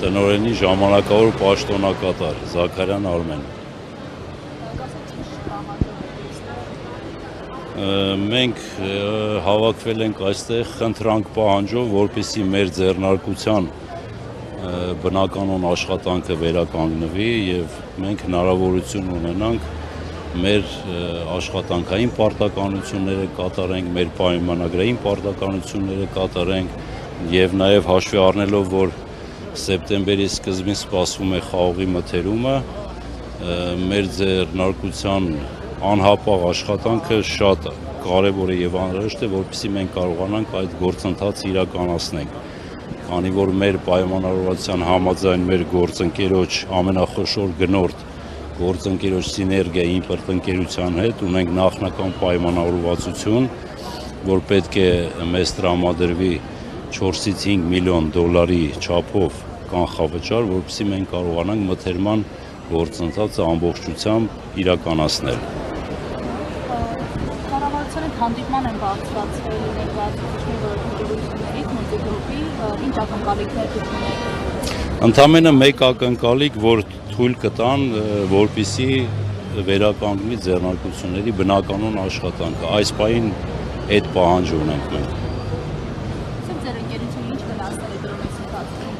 տնօրենի ժամանակավոր պաշտոնակատար Զաքարյան Արմեն։ Մենք հավաքվել ենք այստեղ խնդրանք պահանջով, որպեսզի մեր ձեռնարկության բնականոն աշխատանքը վերականգնվի եւ մենք հնարավորություն ունենանք մեր աշխատանքային պարտականությունները կատարենք, մեր պայմանագրային պարտականությունները կատարենք եւ նաեւ հաշվի առնելով, որ սեպտեմբերի սկզբին սպասվում է խաղողի մթերումը, մեր ձեռնարկության անհապաղ աշխատանքը շատ կարևոր է եւ անհրաժեշտ է, որպեսզի մենք կարողանանք այդ գործընթացը իրականացնենք, քանի որ մեր պայմանավորվածության համաձայն մեր գործընկերոջ ամենախոշոր գնորդ գործընկերոջ Սիներգիա իմպորտ ընկերության հետ ունենք նախնական պայմանավորվածություն, որ պետք է մեզ տրամադրվի 4-ից 5 միլիոն դոլարի չափով կանխավճար, որպեսզի մենք կարողանանք մթերման գործընթացը ամբողջությամբ իրականացնել։ Կառավարության հանդիպման են բարձրացրել ներկայացուցիչների որոշ ընկերություններից Մուզիկգրուպի, ինչ ակնկալիքներ ունեք։ Ընդամենը մեկ ակնկալիք, որ թույլ կտան, որպեսզի վերականգնվի ձեռնարկությունների բնականոն աշխատանքը։ Այս պահին այդ պահանջը ունենք մենք։ Ձեր ընկերությունը ինչ վնասներ է դրում այս ընթացքում։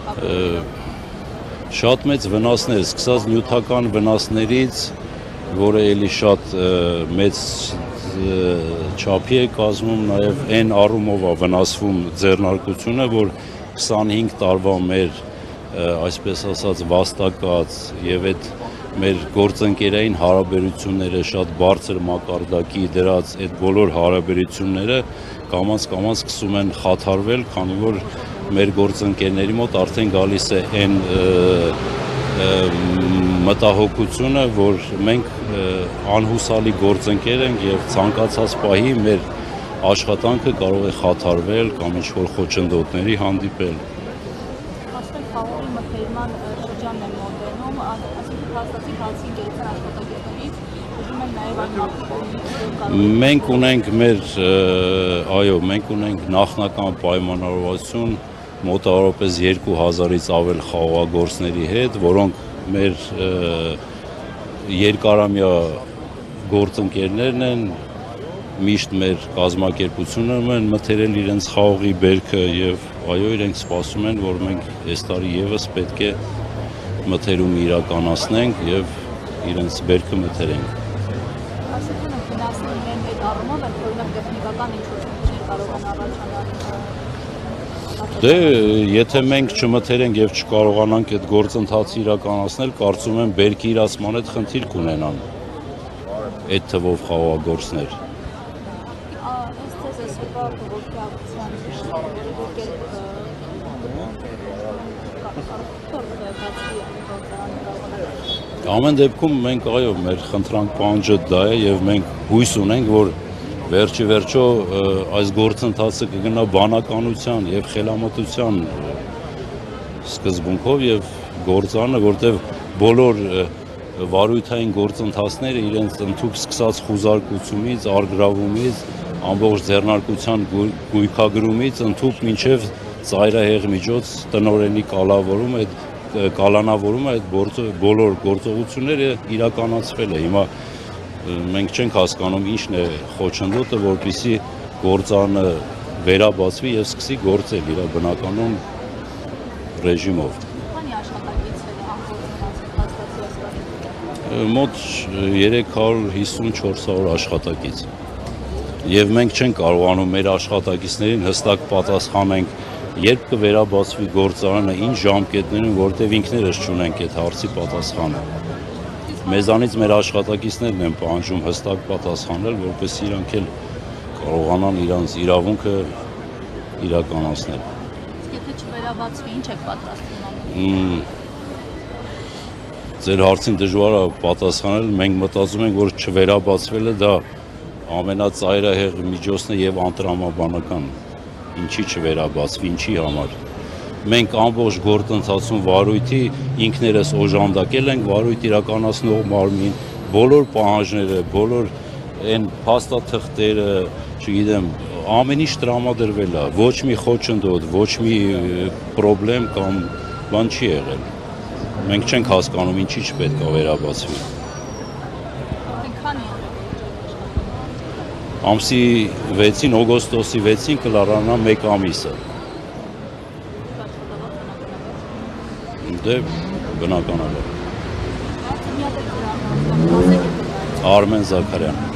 Շատ մեծ վնասներ, սկսած նյութական վնասներից, որը էլի շատ մեծ չափի է կազմում, նաև այն առումով է վնասվում ձեռնարկությունը, որ 25 տարվա մեր այսպես ասած վաստակած եւ այդ մեր գործընկերային հարաբերությունները շատ բարձր մակարդակի դրած այդ բոլոր հարաբերությունները կամաց-կամաց սկսում են խաթարվել, քանի որ մեր գործընկերների մոտ արդեն գալիս է այն մտահոգությունը, որ մենք անհուսալի գործընկեր ենք եւ ցանկացած պահի մեր աշխատանքը կարող է խաթարվել կամ ինչ-որ խոչընդոտների հանդիպել։ Ասենք խաղողի մթերման շրջանն է մոտենում, այսինքն հաստատի բացի ընկերության աշխատակիցներից ուզում են նաև մենք ունենք մեր մենք ունենք նախնական պայմանավորվածություն մոտավորապես 2000-ից ավել խաղողագործների հետ, որոնք մեր երկարամյա գործընկերներն են, միշտ մեր կազմակերպությունը են մթերել իրենց խաղողի բերքը եւ իրենք սպասում են, որ մենք այս տարի եւս պետք է մթերում իրականացնենք եւ իրենց բերքը մթերենք։ Այսինքն ֆինանսների այդ առումով են օրինակ տեխնիկական ինչ-որ խնդիրներ կարող են առաջանալ։ Դե, եթե մենք չմթերենք եւ չկարողանանք այդ գործընթացը իրականացնել, կարծում եմ բերքի իրացման հետ խնդիր կունենան այդ թվով խաղողագործներ։ Ամեն դեպքում մենք մեր խնդրանք պահանջը դա է եւ մենք հույս ունենք, որ վերջի վերջո այս գործընթացը կգնա բանականության եւ խելամտության սկզբունքով եւ գործանը, որտեւ բոլոր վարույթային գործընթացները իրենց ընդհանուր սկսած խուզարկությունից, արգրավումից, ամբողջ ձեռնարկության գույքագրումից ընդհանուր մինչև ծայրահեղ միջոց տնօրենի կալանավորումը այդ բոլոր գործողությունները իրականացվել է։ Հիմա մենք չենք հասկանում ինչն է խոչընդոտը, որպեսզի գործարանը վերաբացվի եւ սկսի գործել իր բնականոն ռեժիմով։ Քանի աշխատակից է Մոտ 350-400 աշխատակից։ Եվ մենք չենք կարողանում մեր աշխատակիցներին հստակ պատասխանենք, երբ կվերաբացվի գործարանը, ինչ ժամկետներում, որտեղ ինքներս չունենք այդ հարցի պատասխանը։ Մեզանից մեր աշխատակիցներն են պահանջում հստակ պատասխանել, որպեսզի իրանք էլ կարողանան իրանց իրավունքը իրականացնել։ Եթե չվերաբացվի, ինչ եք պատրաստվում անել։ Ձեր հարցին դժվար է պատասխանել, մենք մտածում ենք, որ չվերաբացվելը դա ամենածայրահեղ միջոցն է եւ անտրամաբանական։ Ինչի չվերաբացվի, ինչի համար։ Մենք ամբողջ գործընթացում վարույթի ինքներս օժանդակել ենք վարույթ իրականացնող մարմին, բոլոր պահանջները, բոլոր այն փաստաթղթերը, չգիտեմ, ամեն ինչ տրամադրվել է, ոչ մի խոչընդոտ, ոչ մի պրոբլեմ կամ բան չի եղել։ Մենք չենք հասկանում ինչի չպետք է վերաբացվի։ Արդեն քանի օր է աշխատում։ Ամսի 6-ին, օգոստոսի 6-ին կլարանա 1 ամիսը։ Դե բնականաբար։ Միատեղ դրան ասեք։ Արմեն Զաքարյան։